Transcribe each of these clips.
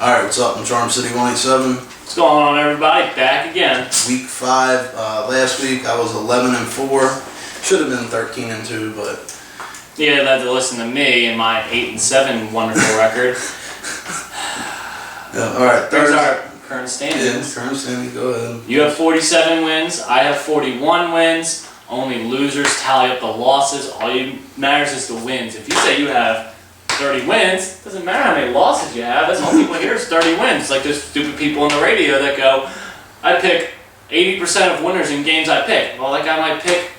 Alright, what's up? I'm Charm City 187. What's going on, everybody? Back again. Week 5. Last week I was 11-4. Should have been 13-2, but You had to listen to me and my 8-7 wonderful record. Alright, There's our current standings. Yeah, current standings. Go ahead. You have 47 wins. I have 41 wins. Only losers tally up the losses. All you matters is the wins. If you say you have 30 wins, doesn't matter how many losses you have. That's all people hear is 30 wins. Like there's stupid people on the radio that go, I pick 80% of winners in games I pick. Well, that guy might pick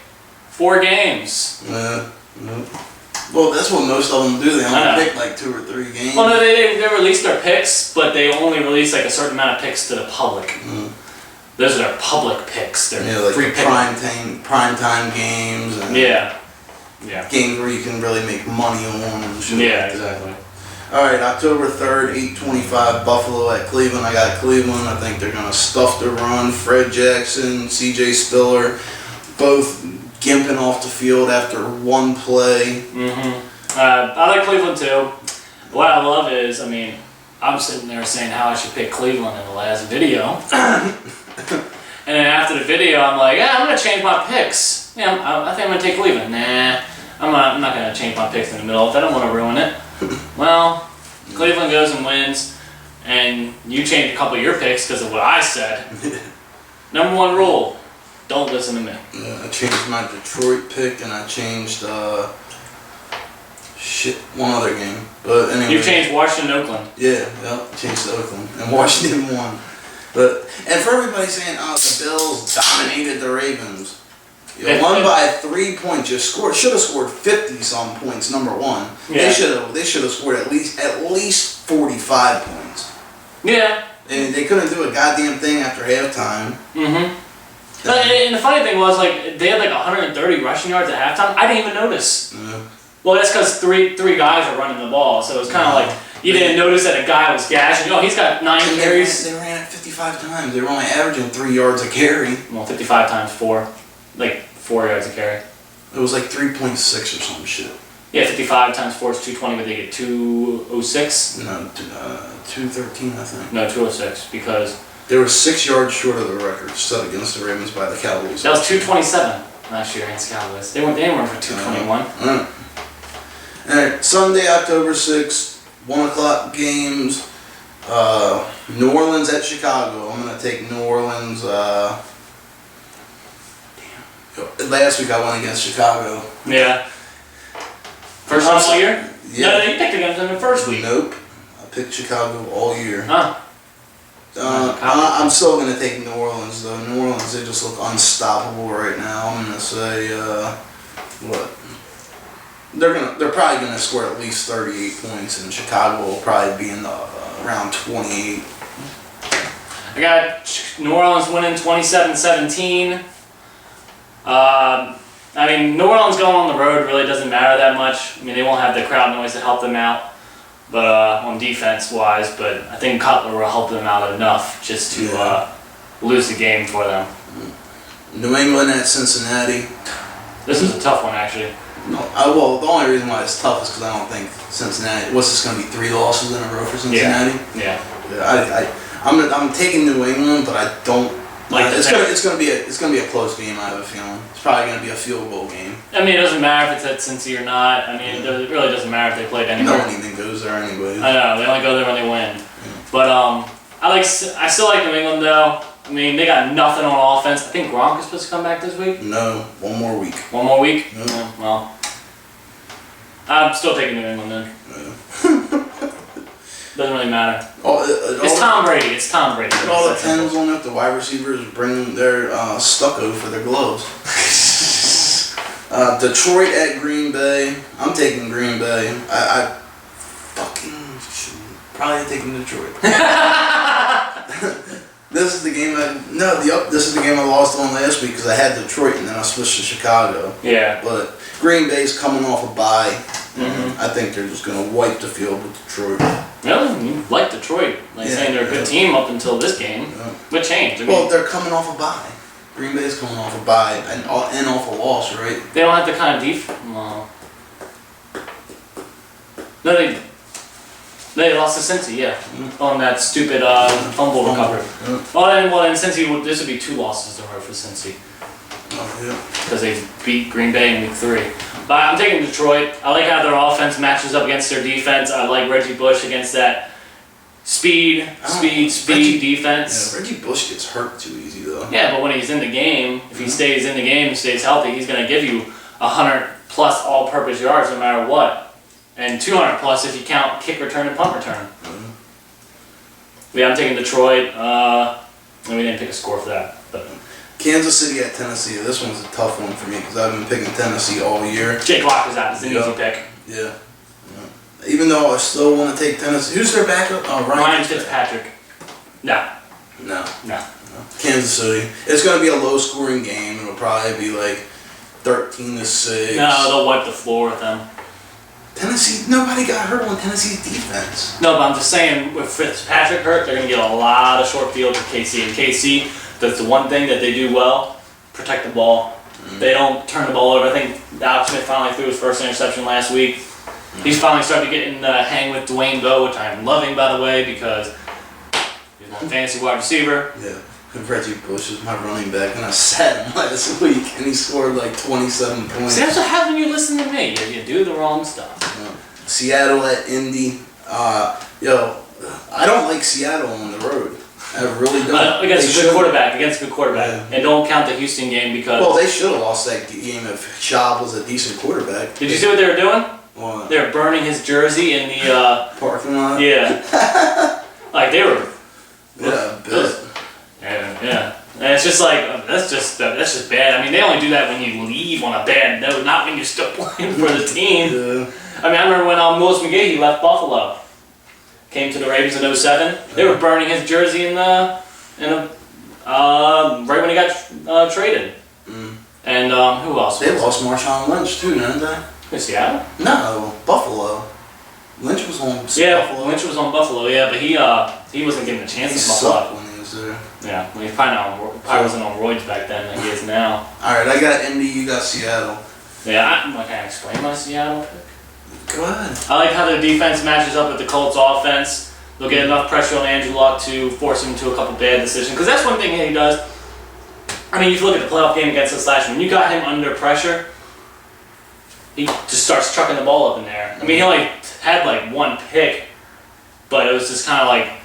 4 games. Yeah. Well, that's what most of them do. They only pick like 2 or 3 games. Well, no, they release their picks, but they only release like a certain amount of picks to the public. Mm. Those are their public picks. They're like free prime time games. And yeah. Games where you can really make money on and shit. Yeah, like exactly. All right, October 3rd, 8:25, Buffalo at Cleveland. I got Cleveland. I think they're gonna stuff the run. Fred Jackson, C.J. Spiller, both gimping off the field after one play. I like Cleveland too. What I love is, I'm sitting there saying how I should pick Cleveland in the last video. And then after the video, I'm like, yeah, I'm going to change my picks. Yeah, I think I'm going to take Cleveland. Nah, I'm not going to change my picks in the middle if I don't want to ruin it. Well, Cleveland goes and wins, and you changed a couple of your picks because of what I said. Number 1 rule, don't listen to me. Yeah, I changed my Detroit pick, and I changed, one other game. But anyway. You changed Washington, Oakland. Yeah, changed to Oakland. And Washington won. And for everybody saying, the Bills dominated the Ravens. You won by 3 points. You should have scored 50-some points. Number 1. Yeah. They should have scored at least 45 points. Yeah. And they couldn't do a goddamn thing after halftime. And the funny thing was, like, they had like 130 rushing yards at halftime. I didn't even notice. Yeah. Well, that's because three guys are running the ball, so it was kind of like you didn't notice that a guy was gashing. Oh, he's got 9 carries. They ran it 55 times. They were only averaging 3 yards a carry. Well, 55 times 4, like 4 yards a carry. It was like 3.6 or some shit. Yeah, 55 times 4 is 220, but they get 206. No, 213, I think. No, 206 because they were 6 yards short of the record set against the Ravens by the Cowboys. That was 227 last year against the Cowboys. They went for 221. Alright, Sunday, October 6th, 1 o'clock games. New Orleans at Chicago. I'm going to take New Orleans. Last week I went against Chicago. Yeah. First time all year? Yeah. No, you picked against them in the first week. Nope. I picked Chicago all year. Huh. I'm still going to take New Orleans, though. New Orleans, they just look unstoppable right now. I'm going to say, what? They're probably gonna score at least 38 points, and Chicago will probably be in the around 28. I got New Orleans winning 27-17. New Orleans going on the road really doesn't matter that much. They won't have the crowd noise to help them out, but on defense wise. But I think Cutler will help them out enough just to lose the game for them. New England at Cincinnati. This is a tough one, actually. No, well, the only reason why it's tough is because I don't think Cincinnati. What's this going to be? 3 losses in a row for Cincinnati? Yeah. I'm taking New England, but I don't. It's going to be a close game. I have a feeling it's probably going to be a field goal game. It doesn't matter if it's at Cincy or not. It really doesn't matter if they played anywhere. No one even goes there anyway. I know they only go there when they win. Yeah. But I still like New England though. They got nothing on offense. I think Gronk is supposed to come back this week. No, 1 more week. 1 more week? No. Yeah, well, I'm still taking New England then. Yeah. Doesn't really matter. It's Tom Brady. It's Tom Brady. It all depends on if the wide receivers bring their stucco for their gloves. Detroit at Green Bay. I'm taking Green Bay. I fucking should probably taking Detroit. This is the game this is the game I lost on last week because I had Detroit and then I switched to Chicago. Yeah. But Green Bay's coming off a bye. I think they're just going to wipe the field with Detroit. Really? You like Detroit. Saying they're a good team up until this game. Yeah. What changed? Well, they're coming off a bye. Green Bay's coming off a bye and off a loss, right? They don't have the kind of defense. Well, no, they. They lost to Cincy, yeah, on that stupid fumble recovery. Well, then Cincy, this would be 2 losses in a row for Cincy. Oh, yeah. Because they beat Green Bay in week 3. But I'm taking Detroit. I like how their offense matches up against their defense. I like Reggie Bush against that speed defense. Yeah, Reggie Bush gets hurt too easy though. Yeah, but when he's in the game, if he stays in the game and stays healthy, he's going to give you 100 plus all-purpose yards no matter what. And 200 plus if you count kick return and punt return. Yeah, I'm taking Detroit. And we didn't pick a score for that. But Kansas City at Tennessee. This one's a tough one for me because I've been picking Tennessee all year. Jake Lock is out. It's an easy pick. Yeah. Even though I still want to take Tennessee. Who's their backup? Ryan Fitzpatrick. No. Kansas City. It's going to be a low-scoring game. It'll probably be like 13-6. No, they'll wipe the floor with them. Tennessee, nobody got hurt on Tennessee's defense. No, but I'm just saying, with Fitzpatrick hurt, they're going to get a lot of short field to KC. And KC, that's the one thing that they do well, protect the ball. They don't turn the ball over. I think Alex Smith finally threw his first interception last week. He's finally started to get in the hang with Dwayne Bowe, which I'm loving, by the way, because he's my fantasy wide receiver. Yeah. Reggie Bush is my running back, and I sat him last week, and he scored like 27 points. See, that's what happens when you listen to me. You do the wrong stuff. Seattle at Indy. I don't like Seattle on the road. I really don't. Against a good quarterback. Yeah. And don't count the Houston game because... Well, they should have lost that game if Schaub was a decent quarterback. Did you see what they were doing? What? They were burning his jersey in the... parking lot? Yeah. Like, they were... Yeah, I bet. Yeah. And it's just like, that's just bad. I mean, they only do that when you leave on a bad note, not when you're still playing for the team. Yeah. I mean, I remember when Willis McGahee left Buffalo, came to the Ravens in 07. They were burning his jersey right when he got traded. And who else? They lost Marshawn Lynch too, didn't they? In Seattle? No, Buffalo. Lynch was on Buffalo. Lynch was on Buffalo. Yeah, but he wasn't given a chance in Buffalo. Sucked when he was there. Yeah, well, he probably wasn't on roids back then like he is now. All right, I got Indy. You got Seattle. Yeah, can I explain my Seattle pick? Go ahead. I like how their defense matches up with the Colts' offense. They'll get enough pressure on Andrew Luck to force him into a couple bad decisions. Because that's one thing he does. I mean, if you look at the playoff game against us last year, when you got him under pressure, he just starts trucking the ball up in there. I mean, he only had like 1 pick, but it was just kind of like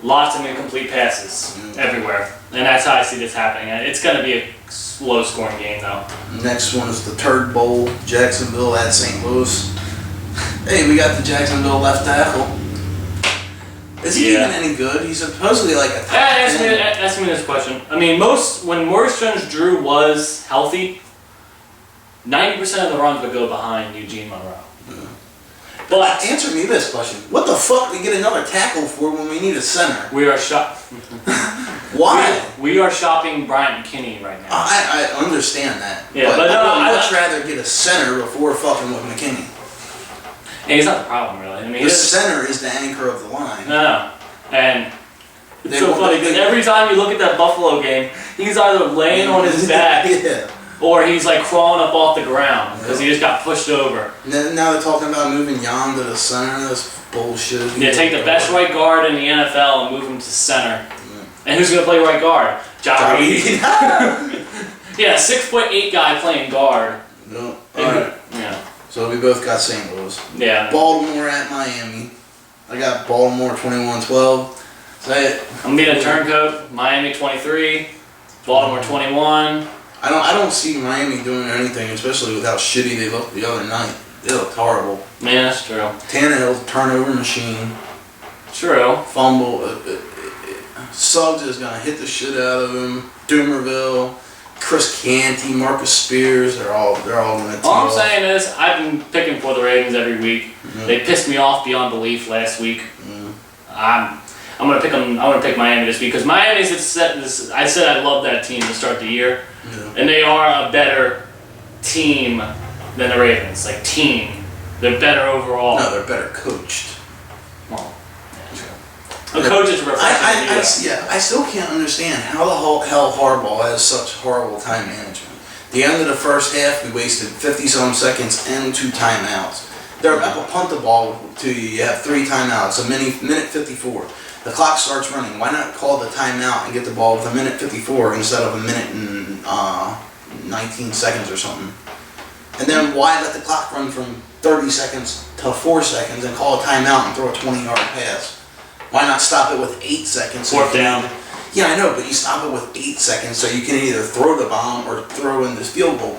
lots of incomplete passes everywhere. And that's how I see this happening. It's going to be a low-scoring game, though. Next one is the Turd Bowl, Jacksonville at St. Louis. Hey, we got the Jacksonville left tackle. Is he even any good? He's supposedly like a top 10. Ask me this question. I mean, when Maurice Jones-Drew was healthy, 90% of the runs would go behind Eugene Monroe. But answer me this question: what the fuck do we get another tackle for when we need a center? We are Why? We are shopping Bryant McKinney right now. I understand that. Yeah, but I would much rather get a center before fucking with McKinney. And he's not the problem, really. I mean, the center is the anchor of the line. No. And it's so funny because every time you look at that Buffalo game, he's either laying on his back or he's like crawling up off the ground because he just got pushed over. Now they're talking about moving Jan to the center. That's bullshit. Yeah, take the best right guard in the NFL and move him to center. And who's going to play right guard? Ja Reed. Yeah, 6'8" guy playing guard. No. Alright. Yeah. So we both got St. Louis. Yeah. Baltimore at Miami. I got Baltimore 21-12. Say it. I'm being a turncoat. Miami 23. Baltimore 21. I don't see Miami doing anything, especially with how shitty they looked the other night. They looked horrible. Man, that's true. Tannehill's turnover machine. True. Fumble. Suggs is gonna hit the shit out of him. Doomerville, Chris Canty, Marcus Spears. They're all gonna. All I'm saying is, I've been picking for the Ravens every week. They pissed me off beyond belief last week. I'm gonna pick them. I want to pick Miami this week because Miami's. I said I love that team to start the year, and they are a better team than the Ravens. Like team, they're better overall. No, they're better coached. Well, yeah, true. A coach is reflecting. I still can't understand how the hell Harbaugh has such horrible time management. The end of the first half, we wasted 50-some seconds and 2 timeouts. They're about to punt the ball to you. You have 3 timeouts, minute 54. The clock starts running. Why not call the timeout and get the ball with a minute 54 instead of a minute and 19 seconds or something? And then why let the clock run from 30 seconds to 4 seconds and call a timeout and throw a 20-yard pass? Why not stop it with 8 seconds? Fourth down. Yeah, I know, but you stop it with 8 seconds so you can either throw the bomb or throw in this field goal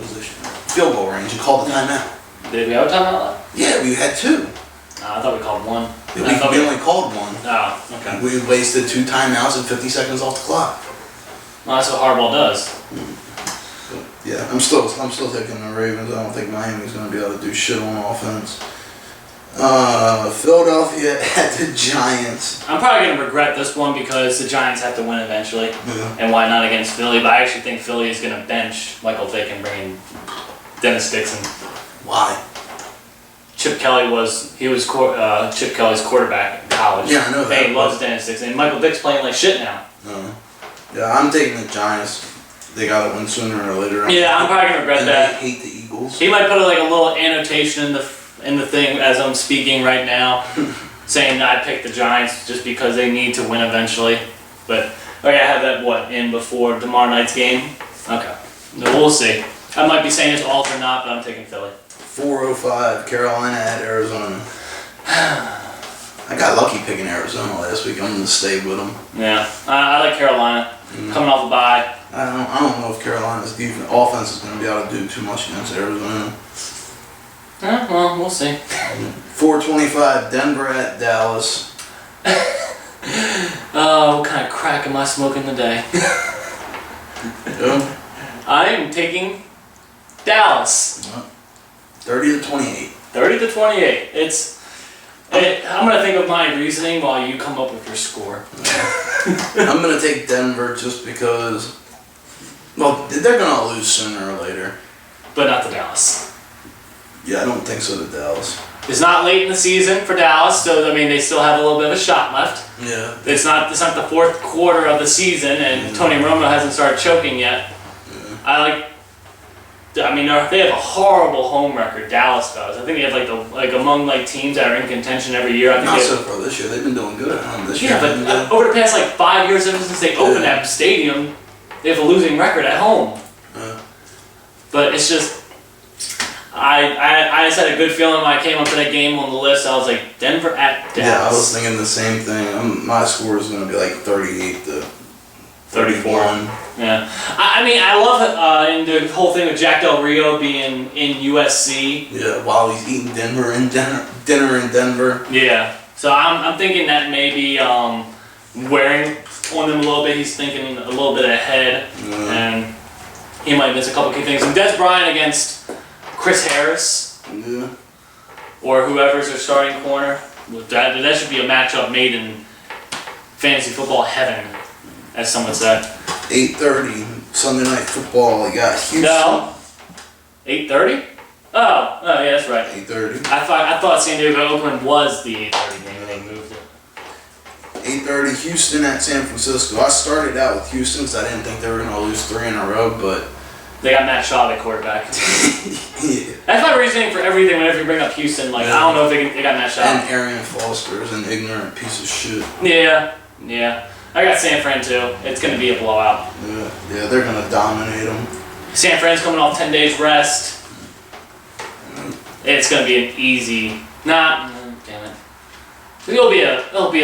range and call the timeout. Did we have a timeout left? Yeah, we had 2. I thought we called 1. We only called 1. Oh, okay. We wasted 2 timeouts and 50 seconds off the clock. Well, that's what Harbaugh does. Yeah, I'm still taking the Ravens. I don't think Miami's going to be able to do shit on offense. Philadelphia at the Giants. I'm probably going to regret this one because the Giants have to win eventually. Yeah. And why not against Philly? But I actually think Philly is going to bench Michael Vick and bring in Dennis Dixon. Why? Chip Kelly was Chip Kelly's quarterback in college. Yeah, I know that. And he loves Dennis Dixon. And Michael Vick's playing like shit now. Yeah, I'm taking the Giants. They got to win sooner or later. Yeah, I'm probably going to regret that. I hate the Eagles. He might put like a little annotation in the thing as I'm speaking right now, saying that I picked the Giants just because they need to win eventually. But I have that in before tomorrow night's game. Okay, so we'll see. I might be saying this alt or not, but I'm taking Philly. 4:05, Carolina at Arizona. I got lucky picking Arizona last week. I'm gonna stay with them. Yeah, I like Carolina coming off a bye. I don't know if Carolina's offense is gonna be able to do too much against Arizona. Well, we'll see. 4:25, Denver at Dallas. What kind of crack am I smoking today? I'm taking Dallas. 30-28. 30-28. I'm gonna think of my reasoning while you come up with your score. I'm gonna take Denver just because. Well, they're gonna lose sooner or later. But not to Dallas. Yeah, I don't think so to Dallas. It's not late in the season for Dallas, so I mean they still have a little bit of a shot left. Yeah. It's not the fourth quarter of the season, and Tony Romo hasn't started choking yet. Yeah. They have a horrible home record. Dallas does. I think they have among teams that are in contention every year. I think Not so far this year. They've been doing good at home this year. Yeah, but over the past 5 years, ever since they opened that stadium, they have a losing record at home. But it's just. I just had a good feeling when I came up to that game on the list. I was like, Denver at Dallas. Yeah, I was thinking the same thing. My score is going to be 38-31. Yeah. I love in the whole thing with Jack Del Rio being in USC. Yeah, while he's eating dinner in Denver. Yeah. So I'm thinking that maybe wearing on him a little bit. He's thinking a little bit ahead, and he might miss a couple key things. And Des Bryant against Chris Harris, or whoever's their starting corner. That should be a matchup made in fantasy football heaven, as someone said. 8:30 Sunday Night Football. You got Houston. No. 8:30? Oh, yeah, that's right. 8:30. I thought San Diego Oakland was the 8:30 game and they moved it. 8:30 Houston at San Francisco. I started out with Houston because I didn't think they were going to lose 3 in a row, but they got Matt Schaub at quarterback. Yeah. That's my reasoning for everything whenever you bring up Houston. I don't know if they got Matt Schaub. And Arian Foster is an ignorant piece of shit. Yeah. I got San Fran too. It's going to be a blowout. Yeah, they're going to dominate them. San Fran's coming off 10 days rest. It's going to be an easy. Damn it. It'll be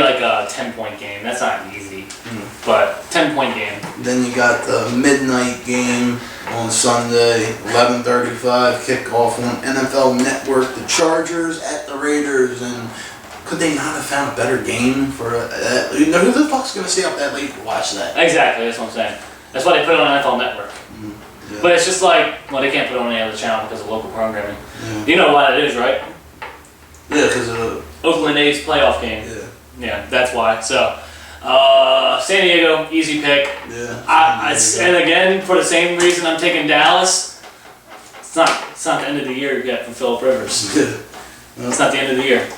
like a 10-point game. That's not easy, but 10-point game. Then you got the midnight game on Sunday, 11:35 kickoff on NFL Network. The Chargers at the Raiders, and could they not have found a better game for that? Who the fuck's gonna stay up that late to watch that? Exactly, that's what I'm saying. That's why they put it on NFL Network. Yeah. But it's just they can't put it on any other channel because of local programming. Yeah. You know why that is, right? Yeah, because of the Oakland A's playoff game. Yeah, that's why. So, San Diego, easy pick. Yeah. And again, for the same reason I'm taking Dallas, it's not the end of the year yet from Phillip Rivers. Yeah. It's not the end of the year.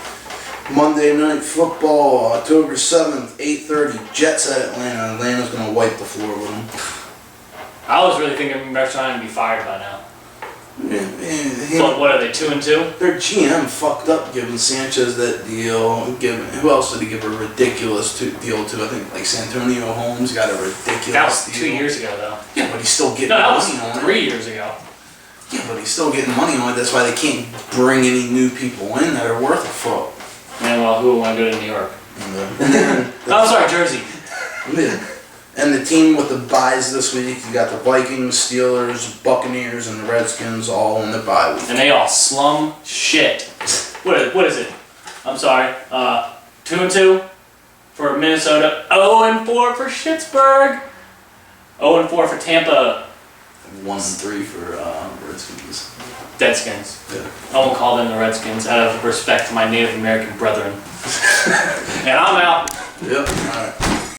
Monday Night Football, October 7th, 8:30, Jets at Atlanta. Atlanta's going to wipe the floor with them. I was really thinking Matt Ryan would be fired by now. What are they, 2-2? Their GM fucked up giving Sanchez that deal. Who else did he give a ridiculous deal to? I think like Santonio Holmes got a ridiculous That was deal. 2 years ago, though. Yeah, but he's still getting No, that money was on 3 it. years ago. Yeah, but he's still getting money on it. That's why they can't bring any new people in that are worth a fuck. Man, well, who would want to go to New York? And then Oh, sorry, Jersey. And the team with the byes this week, you got the Vikings, Steelers, Buccaneers, and the Redskins all on the bye week. And they all slum shit. What is it? I'm sorry. 2-2 for Minnesota. 0-4 for Pittsburgh. 0-4 for Tampa. 1-3 for Redskins. Deadskins. Yeah. I won't call them the Redskins out of respect to my Native American brethren. And I'm out. Yep. All right.